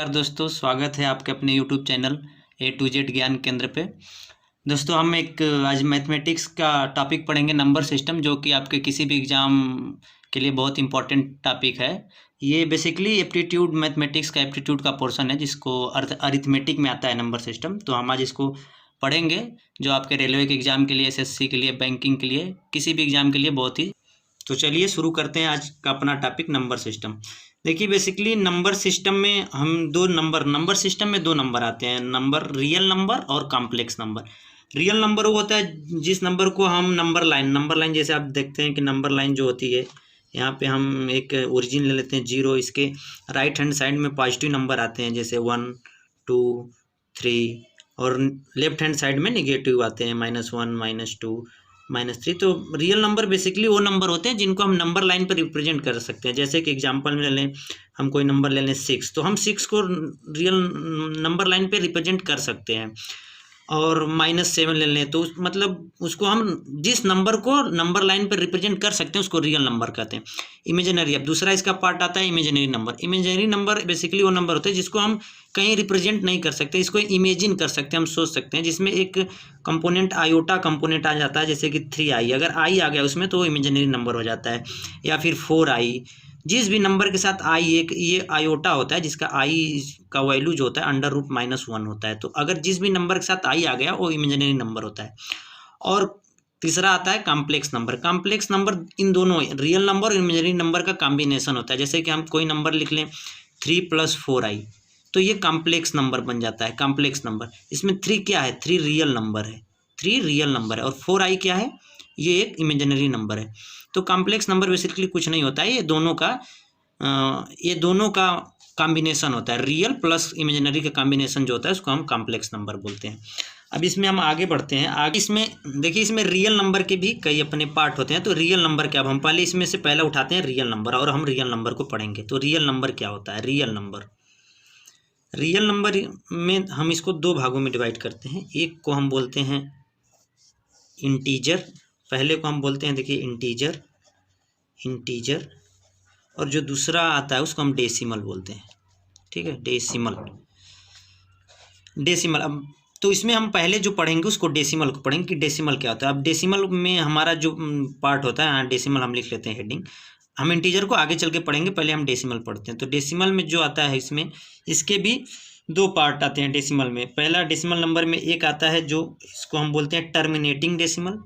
नमस्कार दोस्तों, स्वागत है आपके अपने YouTube channel A to Z Gyan Kendra पे। दोस्तों हम आज मैथमेटिक्स का टॉपिक पढ़ेंगे, नंबर सिस्टम, जो कि आपके किसी भी एग्ज़ाम के लिए बहुत इंपॉर्टेंट टॉपिक है। ये बेसिकली एप्टीट्यूड, मैथमेटिक्स का एप्टीट्यूड का पोर्शन है, जिसको अरिथमेटिक में आता है नंबर सिस्टम। तो हम आज इसको पढ़ेंगे, जो आपके रेलवे के एग्ज़ाम के लिए, एसएससी के लिए, बैंकिंग के लिए, किसी भी एग्ज़ाम के लिए बहुत ही। तो चलिए शुरू करते हैं आज का अपना टॉपिक, नंबर सिस्टम। देखिए बेसिकली नंबर सिस्टम में हम नंबर सिस्टम में दो नंबर आते हैं, नंबर रियल नंबर और कॉम्प्लेक्स नंबर। रियल नंबर वो होता है जिस नंबर को हम नंबर लाइन जैसे आप देखते हैं कि नंबर लाइन जो होती है, यहाँ पे हम एक ओरिजिन ले लेते हैं 0, इसके राइट हैंड साइड में पॉजिटिव नंबर आते हैं जैसे 1, 2, 3, और लेफ्ट हैंड साइड में निगेटिव आते हैं -1, -2, -3। तो रियल नंबर बेसिकली वो नंबर होते हैं जिनको हम नंबर लाइन पर रिप्रेजेंट कर सकते हैं। जैसे कि एग्जांपल में ले लें, हम कोई नंबर ले लें 6, तो हम 6 को रियल नंबर लाइन पे रिप्रेजेंट कर सकते हैं। और -7 ले लें तो मतलब उसको हम जिस नंबर को नंबर लाइन पर रिप्रेजेंट कर सकते हैं उसको रियल नंबर कहते हैं। इमेजिनरी, अब दूसरा इसका पार्ट आता है imaginary number. Imaginary number basically वो नंबर होते हैं जिसको हम कहीं रिप्रेजेंट नहीं कर सकते, इसको इमेजिन कर सकते हैं, हम सोच सकते हैं, जिसमें एक कंपोनेंट आयोटा कंपोनेंट आ जाता है, जैसे कि 3i, अगर i आ गया उसमें तो इमेजिनरी नंबर हो जाता है। या फिर 4i, जिस भी नंबर के साथ i एक ये आयोटा होता है, जिसका i का वैल्यू जो होता है √-1 होता है। तो अगर जिस भी नंबर के साथ i आ गया वो इमेजिनरी नंबर होता है। और तीसरा आता है complex number. Complex number in दोनों रियल नंबर और इमेजिनरी नंबर का कॉम्बिनेशन होता है। जैसे कि हम कोई नंबर लिख लें 3 + 4i, तो ये कॉम्प्लेक्स नंबर बन जाता है। कॉम्प्लेक्स नंबर, इसमें 3 क्या है? 3 रियल नंबर है, 3 रियल नंबर है। और 4i क्या है? ये एक इमेजिनरी नंबर है। तो कॉम्प्लेक्स नंबर बेसिकली कुछ नहीं होता है, ये दोनों का कॉम्बिनेशन होता है। रियल प्लस इमेजिनरी का कॉम्बिनेशन जो होता है उसको हम कॉम्प्लेक्स नंबर बोलते हैं। अब इसमें हम आगे बढ़ते हैं। आगे इसमें देखिए, इसमें रियल नंबर के भी कई अपने पार्ट होते हैं। तो रियल नंबर क्या, अब हम पहले इसमें से पहला उठाते हैं रियल नंबर, और हम रियल नंबर को पढ़ेंगे। तो रियल नंबर क्या होता है? रियल नंबर में हम इसको दो भागों में डिवाइड करते हैं। एक को हम बोलते हैं इंटीजर, पहले को हम बोलते हैं देखिए इंटीजर, और जो दूसरा आता है उसको हम डेसिमल बोलते हैं। ठीक है, डेसिमल। अब तो इसमें हम पहले जो पढ़ेंगे उसको डेसिमल को पढ़ेंगे कि डेसिमल क्या होता है। अब डेसिमल में हमारा जो पार्ट होता है, डेसिमल हम लिख लेते हैं हेडिंग। हम इंटीजर को आगे चल के पढ़ेंगे, पहले हम डेसिमल पढ़ते हैं। तो डेसिमल में जो आता है, इसमें इसके भी दो पार्ट आते हैं डेसिमल में। पहला डेसिमल नंबर में एक आता है जो इसको हम बोलते हैं टर्मिनेटिंग डेसिमल,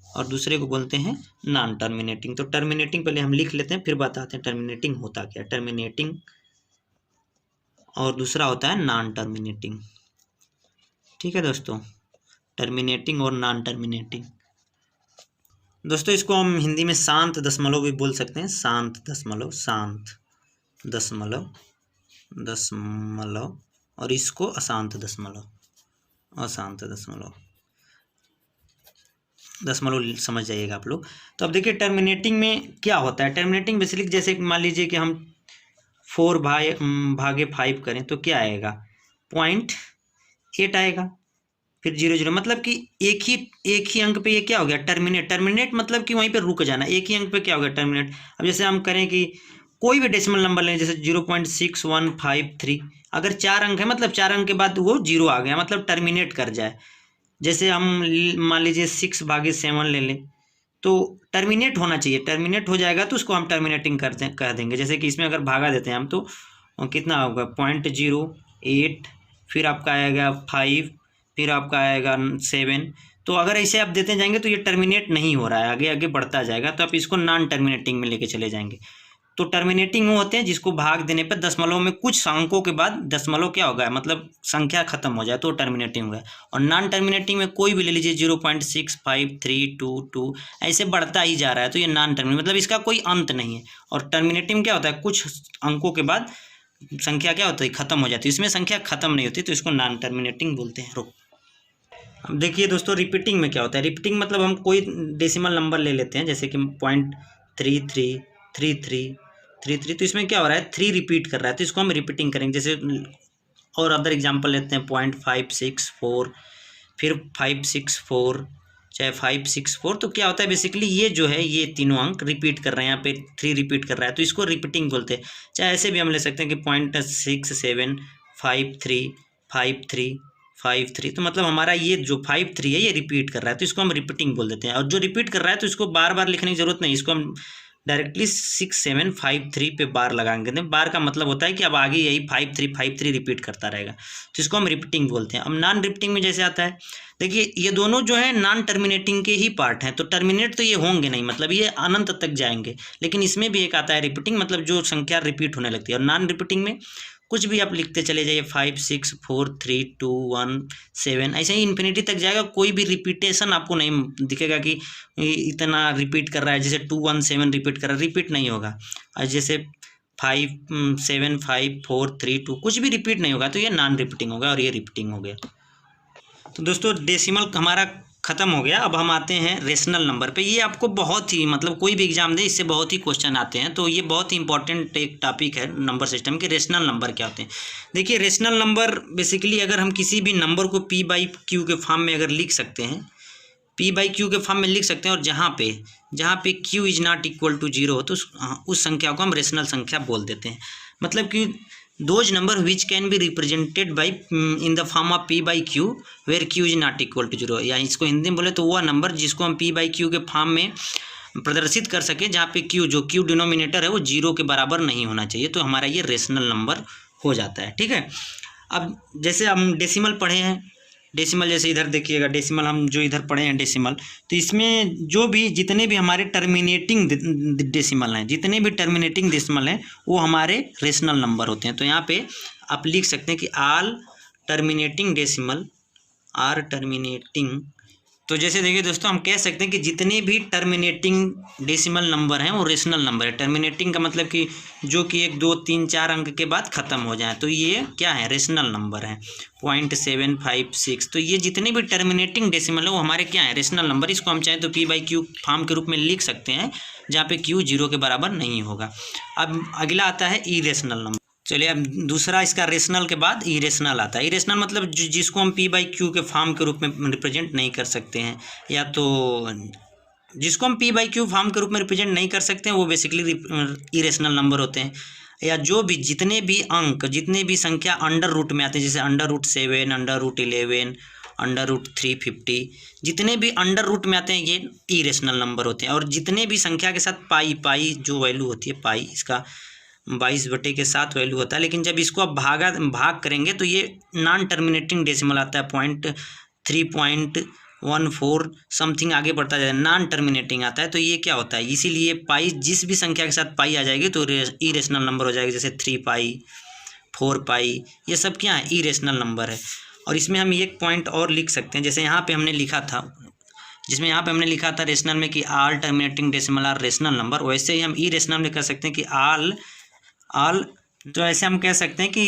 और दूसरे को बोलते हैं नॉन टर्मिनेटिंग। तो टर्मिनेटिंग पहले हम लिख लेते हैं, फिर बताते हैं टर्मिनेटिंग होता क्या। टर्मिनेटिंग और दूसरा होता है नॉन टर्मिनेटिंग। ठीक है दोस्तों, टर्मिनेटिंग और नॉन टर्मिनेटिंग। दोस्तों इसको हम हिंदी में शांत दशमलव भी बोल सकते हैं। शांत दशमलव, और इसको अशांत दशमलव समझ जाइएगा आप लोग। तो अब देखिए टर्मिनेटिंग में क्या होता है। टर्मिनेटिंग बेसिकली जैसे मान लीजिए कि हम 4/5 करें तो क्या आएगा? 0.8 आएगा, फिर 0, मतलब कि एक ही अंक पे ये क्या हो गया? टर्मिनेट मतलब कि वहीं पे रुक जाना, एक ही अंक पे क्या हो गया? टर्मिनेट। अब जैसे हम करें कि कोई भी डेसिमल नंबर लें, जैसे 0.6153, अगर 4 अंक है मतलब 4 अंक के बाद वो 0 आ गया, मतलब टर्मिनेट कर जाए। जैसे हम मान लीजिए 6/7 ले लें, तो टर्मिनेट होना चाहिए। टर्मिनेट हो जाएगा तो उसको हम टर्मिनेटिंग कह देंगे। जैसे कि इसमें अगर भागा देते हैं हम तो कितना होगा? 0.08, फिर आपका आएगा 5, फिर आपका आएगा 7। तो अगर ऐसे आप देते जाएंगे तो ये टर्मिनेट नहीं हो रहा है, आगे आगे बढ़ता जाएगा, तो आप इसको नॉन टर्मिनेटिंग में लेके चले जाएंगे। तो टर्मिनेटिंग वो होते हैं जिसको भाग देने पर दशमलव में कुछ अंकों के बाद दशमलव क्या होगा, मतलब संख्या खत्म हो जाए तो टर्मिनेटिंग होगा। और नॉन टर्मिनेटिंग में कोई भी ले लीजिए, 0.6532 ऐसे बढ़ता ही जा रहा है, तो ये नॉन टर्मिनेटिंग, मतलब इसका कोई अंत नहीं है। और टर्मिनेटिंग क्या होता है? कुछ अंकों के बाद संख्या क्या होती है? खत्म हो जाती है। इसमें संख्या खत्म नहीं होती, तो इसको नॉन टर्मिनेटिंग बोलते हैं। अब देखिए दोस्तों रिपीटिंग में क्या होता है। रिपीटिंग मतलब हम कोई डेसिमल नंबर ले लेते हैं, जैसे कि 0.333333, तो इसमें क्या हो रहा है? 3 रिपीट कर रहा है, तो इसको हम रिपीटिंग करेंगे। जैसे और अदर एग्जांपल लेते हैं 0.564, फिर 564, चाहे 564। तो क्या होता है बेसिकली ये जो है ये तीनों अंक रिपीट कर रहे हैं, यहाँ पे 3 रिपीट कर रहा है, तो इसको रिपीटिंग बोलते हैं। चाहे ऐसे भी हम ले सकते हैं कि 5 3 तो मतलब हमारा ये जो 5 3 है ये रिपीट कर रहा है, तो इसको हम रिपीटिंग बोल देते हैं। और जो रिपीट कर रहा है तो इसको बार बार लिखने की जरूरत नहीं, इसको हम डायरेक्टली 6753 पे बार लगाएंगे। बार का मतलब होता है कि अब आगे यही 5353 रिपीट करता रहेगा, तो इसको हम रिपीटिंग बोलते हैं। अब नॉन रिपीटिंग में जैसे आता है, देखिए ये दोनों जो है नॉन टर्मिनेटिंग के ही पार्ट हैं, तो टर्मिनेट तो ये होंगे नहीं, मतलब ये अनंत तक जाएंगे। लेकिन इसमें भी एक आता है रिपीटिंग, मतलब जो संख्या रिपीट होने लगती है। और नॉन रिपीटिंग में कुछ भी आप लिखते चले जाइए, 5 6 4 3 2 1 7, ऐसे ही इन्फिनिटी तक जाएगा, कोई भी रिपीटेशन आपको नहीं दिखेगा कि इतना रिपीट कर रहा है, जैसे 2 1 7 रिपीट कर रहा है, रिपीट नहीं होगा। और जैसे 5 7 5 4 3 2 कुछ भी रिपीट नहीं होगा, तो ये नॉन रिपीटिंग होगा और ये रिपीटिंग हो गया। तो दोस्तों डेसिमल हमारा खत्म हो गया। अब हम आते हैं रेशनल नंबर पे। ये आपको बहुत ही, मतलब कोई भी एग्जाम दे इससे बहुत ही क्वेश्चन आते हैं, तो ये बहुत ही इंपॉर्टेंट एक टॉपिक है नंबर सिस्टम के। रेशनल नंबर क्या होते हैं? देखिए रेशनल नंबर बेसिकली अगर हम किसी भी नंबर को P/Q के फॉर्म में अगर लिख सकते हैं, P/Q के फॉर्म में लिख सकते हैं, और जहाँ पे Q is not equal to 0 हो तो उस संख्या को हम रेशनल संख्या बोल देते हैं। मतलब कि those number which can be represented by in the form of P/Q where Q is not equal to 0, या इसको हिंदी में बोले तो वह नंबर जिसको हम P/Q के फॉर्म में प्रदर्शित कर सके जहाँ पे Q डिनोमिनेटर है वो 0 के बराबर नहीं होना चाहिए, तो हमारा ये रेशनल नंबर हो जाता है। ठीक है, अब जैसे हम डेसिमल पढ़े हैं, डेसिमल जैसे इधर देखिएगा, डेसिमल हम जो इधर पढ़े हैं डेसिमल, तो इसमें जो भी जितने भी हमारे टर्मिनेटिंग डेसिमल हैं, जितने भी टर्मिनेटिंग डेसिमल हैं वो हमारे रेशनल नंबर होते हैं। तो यहाँ पे आप लिख सकते हैं कि all terminating decimal are terminating. तो जैसे देखिए दोस्तों, हम कह सकते हैं कि जितने भी टर्मिनेटिंग डेसिमल नंबर हैं वो रेशनल नंबर है। टर्मिनेटिंग का मतलब कि जो कि 1 2 3 4 अंक के बाद ख़त्म हो जाए, तो ये क्या है? रेशनल नंबर है। 0.756, तो ये जितने भी टर्मिनेटिंग डेसिमल है वो हमारे क्या है? Rational number. इसको हम चाहें तो P/Q फॉर्म के रूप में लिख सकते हैं, जहाँ पे Q 0 के बराबर नहीं होगा। अब अगला आता है इरेशनल नंबर। चलिए अब दूसरा इसका रेशनल के बाद इरेशनल आता है। इरेशनल मतलब जिसको हम P/Q के फॉर्म के रूप में रिप्रेजेंट नहीं कर सकते हैं, या तो जिसको हम P/Q फॉर्म के रूप में रिप्रेजेंट नहीं कर सकते हैं वो बेसिकली इरेशनल नंबर होते हैं। या जो भी जितने भी अंक, जितने भी संख्या अंडर रूट में आते हैं, जैसे √7, √11, √350, जितने भी अंडर रूट में आते हैं ये इरेशनल नंबर होते हैं। और जितने भी संख्या के साथ पाई जो वैल्यू होती है, पाई इसका 22/7 वैल्यू होता है, लेकिन जब इसको आप भाग करेंगे तो ये नॉन टर्मिनेटिंग डेसिमल आता है। 3.14 समथिंग आगे बढ़ता जाए, नॉन टर्मिनेटिंग आता है। तो ये क्या होता है? इसीलिए पाई, जिस भी संख्या के साथ पाई आ जाएगी तो इरेशनल नंबर हो जाएगी। जैसे 3 पाई, 4 पाई, ये सब क्या है? इरेशनल नंबर है। और इसमें हम एक पॉइंट और लिख सकते हैं, जैसे यहाँ पे हमने लिखा था, जिसमें यहाँ पे हमने लिखा था रेशनल में कि all terminating decimal are rational number, वैसे ही हम इरेशनल में कर सकते हैं कि ऑल। तो ऐसे हम कह सकते हैं कि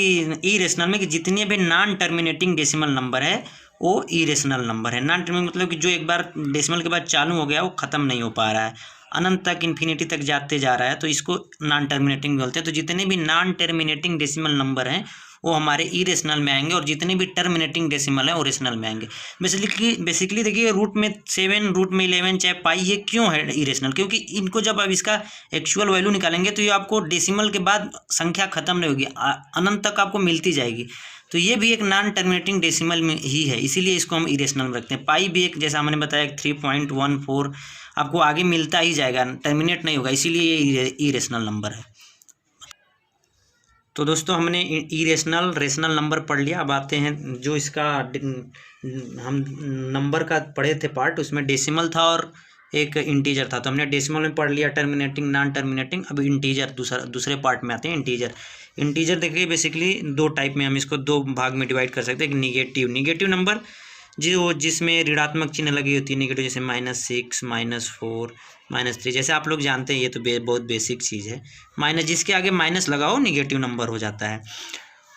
इरेशनल में कि जितने भी नॉन टर्मिनेटिंग डेसिमल नंबर है वो इरेशनल नंबर है। नॉन टर्मिनेटिंग मतलब कि जो एक बार डेसिमल के बाद चालू हो गया वो ख़त्म नहीं हो पा रहा है, अनंत तक, इन्फिनिटी तक जाते जा रहा है, तो इसको नॉन टर्मिनेटिंग बोलते हैं। तो जितने भी नॉन टर्मिनेटिंग डेसिमल नंबर हैं वो हमारे इरेशनल में आएंगे, और जितने भी टर्मिनेटिंग डेसिमल है वो रेशनल में आएंगे। बेसिकली देखिए, रूट में 7, रूट में 11, चाहे पाई, ये क्यों है इरेशनल? क्योंकि इनको जब आप इसका एक्चुअल वैल्यू निकालेंगे तो ये आपको डेसिमल के बाद संख्या खत्म नहीं होगी, अनंत तक आपको मिलती जाएगी। तो ये भी एक नॉन टर्मिनेटिंग डेसिमल में ही है, इसीलिए इसको हम इरेशनल में रखते हैं। पाई भी एक, जैसा हमने बताया, 3.14 आपको आगे मिलता ही जाएगा, टर्मिनेट नहीं होगा, इसीलिए ये इरेशनल नंबर है। तो दोस्तों हमने इरेशनल रेशनल नंबर पढ़ लिया। अब आते हैं जो इसका हम नंबर का पढ़े थे पार्ट, उसमें डेसिमल था और एक इंटीजर था। तो हमने डेसिमल में पढ़ लिया टर्मिनेटिंग, नॉन टर्मिनेटिंग। अब इंटीजर दूसरे पार्ट में आते हैं। इंटीजर देखिए बेसिकली 2 टाइप में हम इसको 2 भाग में डिवाइड कर सकते हैं। एक निगेटिव नंबर जिसमें ऋणात्मक चिन्ह लगी होती है, निगेटिव, जैसे -6, -4, -3, जैसे आप लोग जानते हैं, ये तो बहुत बेसिक चीज़ है। माइनस, जिसके आगे माइनस लगाओ निगेटिव नंबर हो जाता है।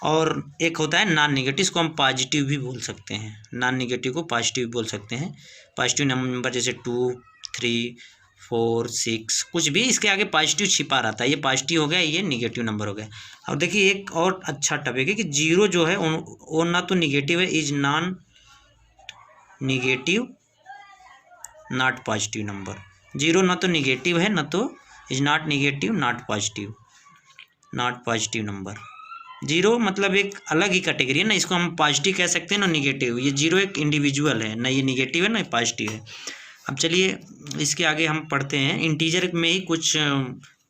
और एक होता है नॉन निगेटिव, इसको हम पॉजिटिव भी बोल सकते हैं। नॉन निगेटिव को पॉजिटिव बोल सकते हैं। पॉजिटिव नंबर जैसे 2, 3, 4, 6, कुछ भी इसके आगे पॉजिटिव छिपा रहता है, ये पॉजिटिव हो गया, ये निगेटिव नंबर हो गया। अब देखिए एक और अच्छा टॉपिक है कि 0 जो है वो ना तो निगेटिव है, is non negative not positive number. 0 ना तो निगेटिव है, ना तो is not negative, not positive number. Zero मतलब एक अलग ही कैटेगरी है ना, इसको हम पॉजिटिव कह सकते हैं ना निगेटिव। ये जीरो एक इंडिविजुअल है ना, ये निगेटिव है ना पॉजिटिव है। अब चलिए इसके आगे हम पढ़ते हैं। इंटीजर में ही कुछ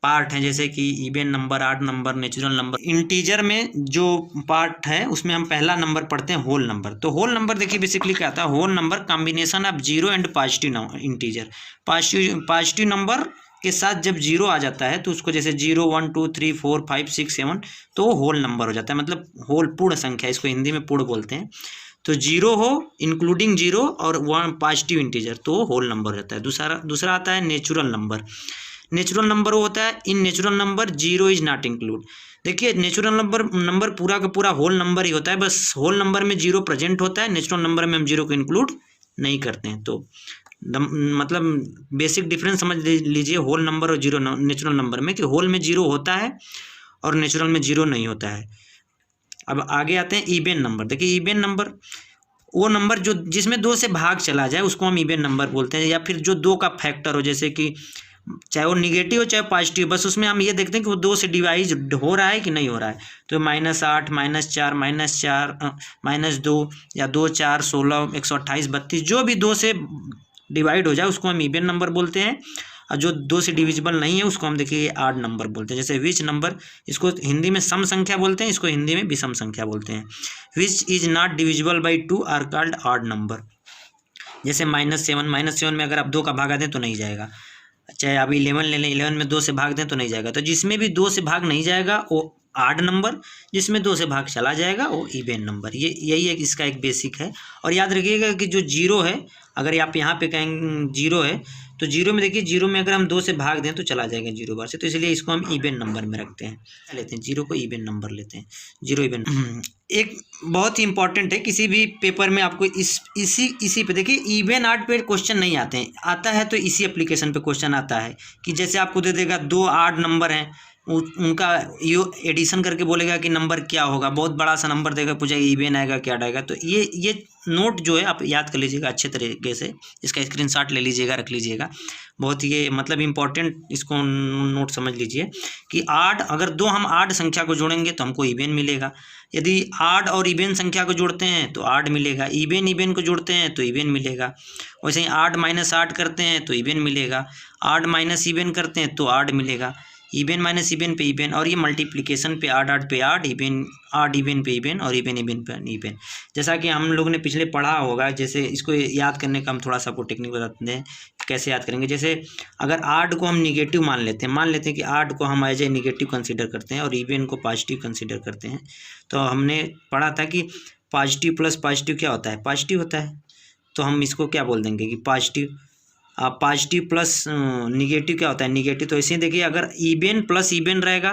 पार्ट हैं, जैसे कि even number, odd number, natural number. Integer में जो पार्ट है उसमें हम पहला नंबर पढ़ते हैं होल नंबर। तो होल नंबर देखिए बेसिकली क्या आता है, whole number combination of zero and positive integer. Positive number के साथ जब जीरो आ जाता है तो उसको जैसे 0 1 2 3 4 5 6 7 तो वो होल नंबर हो जाता है, मतलब होल पूर्ण संख्या, इसको हिंदी में पूर्ण बोलते हैं। तो जीरो हो इंक्लूडिंग जीरो और वन पॉजिटिव इंटीजर तो होल नंबर हो जाता है। दूसरा आता है नेचुरल नंबर। नेचुरल नंबर वो होता है in natural number zero is not include. देखिए नेचुरल नंबर पूरा का पूरा होल नंबर ही होता है, बस होल नंबर में जीरो प्रेजेंट होता है, नेचुरल नंबर में हम जीरो को इंक्लूड नहीं करते हैं। तो मतलब बेसिक डिफरेंस समझ लीजिए होल नंबर और जीरो नेचुरल नंबर में, कि होल में जीरो होता है और नेचुरल में जीरो नहीं होता है। अब आगे आते हैं इवन नंबर। देखिए इवन नंबर वो नंबर जो जिसमें दो से भाग चला जाए उसको हम इवन नंबर बोलते हैं, या फिर जो दो का फैक्टर हो, जैसे कि चाहे वो निगेटिव हो चाहे पॉजिटिव, बस उसमें हम ये देखते हैं कि वो दो से डिवाइड हो रहा है कि नहीं हो रहा है। तो -8 -4 -2 या 2 4 16 128 32 जो भी दो से डिवाइड हो जाए उसको हम इवन नंबर बोलते हैं, और जो दो से डिविजिबल नहीं है उसको हम देखिए ऑड नंबर बोलते हैं। जैसे विच नंबर, इसको हिंदी में सम संख्या बोलते हैं, इसको हिंदी में विषम संख्या बोलते हैं। Which is not divisible by 2 are called odd number. जैसे -7 में अगर आप 2 का भागा दें तो नहीं जाएगा, चाहे आप 11 ले लें, 11 में 2 से भाग दें तो नहीं जाएगा। तो जिसमें भी 2 से भाग नहीं जाएगा वो ऑड नंबर, जिसमें 2 से भाग चला जाएगा वो इवन नंबर। यही एक इसका एक बेसिक है। और याद रखिएगा कि जो जीरो है, अगर आप यहाँ पे कहेंगे जीरो है तो जीरो में देखिए, जीरो में अगर हम 2 से भाग दें तो चला जाएगा जीरो बार से, तो इसलिए इसको हम इवन नंबर में रखते हैं, लेते हैं जीरो को इवन नंबर लेते हैं, जीरो इवन। एक बहुत ही इंपॉर्टेंट है, किसी भी पेपर में आपको इसी पे देखिए इवन ऑड पे क्वेश्चन नहीं आते हैं, आता है तो इसी एप्लीकेशन पे क्वेश्चन आता है कि जैसे आपको दे देगा 2 ऑड नंबर हैं, उनका यो एडिशन करके बोलेगा कि नंबर क्या होगा, बहुत बड़ा सा नंबर देगा, पूछेगा इवन आएगा क्या आएगा। तो ये नोट जो है आप याद कर लीजिएगा अच्छे तरीके से, इसका स्क्रीनशॉट ले लीजिएगा, रख लीजिएगा, बहुत ये मतलब इम्पोर्टेंट, इसको नोट समझ लीजिए कि ऑड, अगर दो हम ऑड संख्या को जोड़ेंगे तो हमको इवन मिलेगा, यदि ऑड और इवन संख्या को जोड़ते हैं तो ऑड मिलेगा, इवन को जोड़ते हैं तो इवन मिलेगा, वैसे ही ऑड माइनस ऑड करते हैं तो इवन मिलेगा, ऑड माइनस इवन करते हैं तो ऑड मिलेगा, इवन माइनस इवन पे इवन, और ये मल्टीप्लिकेशन पे ऑड, ऑड पे ऑड, इवन ऑड इवन पे इवन, और इवन इवन पे इवन। जैसा कि हम लोगों ने पिछले पढ़ा होगा, जैसे इसको याद करने का हम थोड़ा सा आपको टेक्निक बताते हैं कैसे याद करेंगे। जैसे अगर ऑड को हम निगेटिव मान लेते हैं कि ऑड को हम एज ए निगेटिव कंसीडर करते हैं और इवन को पॉजिटिव कंसीडर करते हैं, तो हमने पढ़ा था कि पॉजिटिव प्लस पॉजिटिव क्या होता है, पॉजिटिव होता है। तो हम इसको क्या बोल देंगे कि पॉजिटिव प्लस निगेटिव क्या होता है, निगेटिव। तो ऐसे ही देखिए, अगर इवन प्लस इवन रहेगा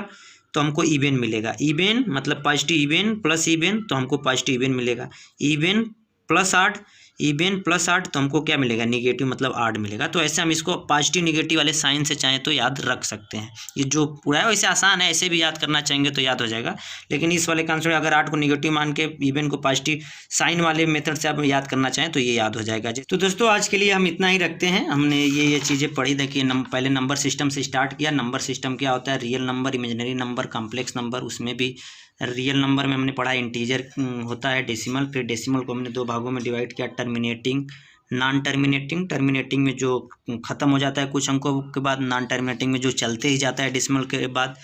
तो हमको इवन मिलेगा, इवन मतलब पॉजिटिव इवन प्लस इवन तो हमको पॉजिटिव इवन मिलेगा, even plus odd, even plus odd तो हमको क्या मिलेगा, निगेटिव मतलब ऑड मिलेगा। तो ऐसे हम इसको पॉजिटिव निगेटिव वाले साइन से चाहें तो याद रख सकते हैं। ये जो पूरा है वैसे आसान है, ऐसे भी याद करना चाहेंगे तो याद हो जाएगा, लेकिन इस वाले कॉन्सेप्ट अगर ऑड को निगेटिव मान के इवन को पॉजिटिव साइन वाले मेथड से आप याद करना चाहें तो ये याद हो जाएगा। तो दोस्तों आज के लिए हम इतना ही रखते हैं। हमने ये चीज़ें पढ़ी, देखिए पहले नंबर सिस्टम से स्टार्ट किया। नंबर सिस्टम क्या होता है, real number, imaginary number, complex number. उसमें भी रियल नंबर में हमने पढ़ा इंटीजर होता है, डेसिमल, फिर डेसिमल को हमने 2 भागों में डिवाइड किया, टर्मिनेटिंग, नॉन टर्मिनेटिंग। टर्मिनेटिंग में जो ख़त्म हो जाता है कुछ अंकों के बाद, नॉन टर्मिनेटिंग में जो चलते ही जाता है डेसिमल के बाद।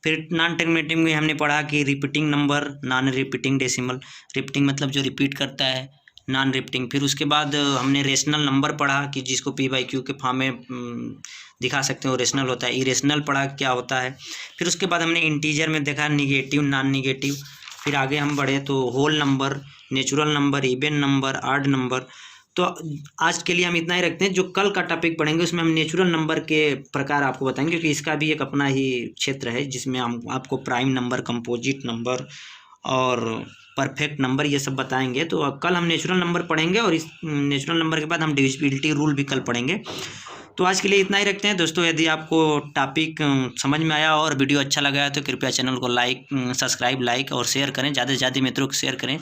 फिर नॉन टर्मिनेटिंग में हमने पढ़ा कि repeating number, non repeating decimal, repeating मतलब जो रिपीट करता है, नॉन रिपीटिंग। फिर उसके बाद हमने रेशनल नंबर पढ़ा कि जिसको P/Q के फॉर्म में दिखा सकते हो, रेशनल होता है। इरेशनल पढ़ा क्या होता है। फिर उसके बाद हमने इंटीजर में देखा निगेटिव, नॉन निगेटिव। फिर आगे हम बढ़े तो whole number, natural number, even number, odd number. तो आज के लिए हम इतना ही रखते हैं। जो कल का टॉपिक पढ़ेंगे उसमें हम नेचुरल नंबर के प्रकार आपको बताएंगे, क्योंकि इसका भी एक अपना ही क्षेत्र है जिसमें हम आपको प्राइम नंबर, कंपोजिट नंबर और परफेक्ट नंबर ये सब बताएंगे। तो कल हम नेचुरल नंबर पढ़ेंगे और इस नेचुरल नंबर के बाद हम डिविजिबिलिटी रूल भी कल पढ़ेंगे। तो आज के लिए इतना ही रखते हैं दोस्तों। यदि आपको टॉपिक समझ में आया और वीडियो अच्छा लगा है तो कृपया चैनल को लाइक, सब्सक्राइब, लाइक और शेयर करें, ज़्यादा से ज़्यादा मित्रों को शेयर करें।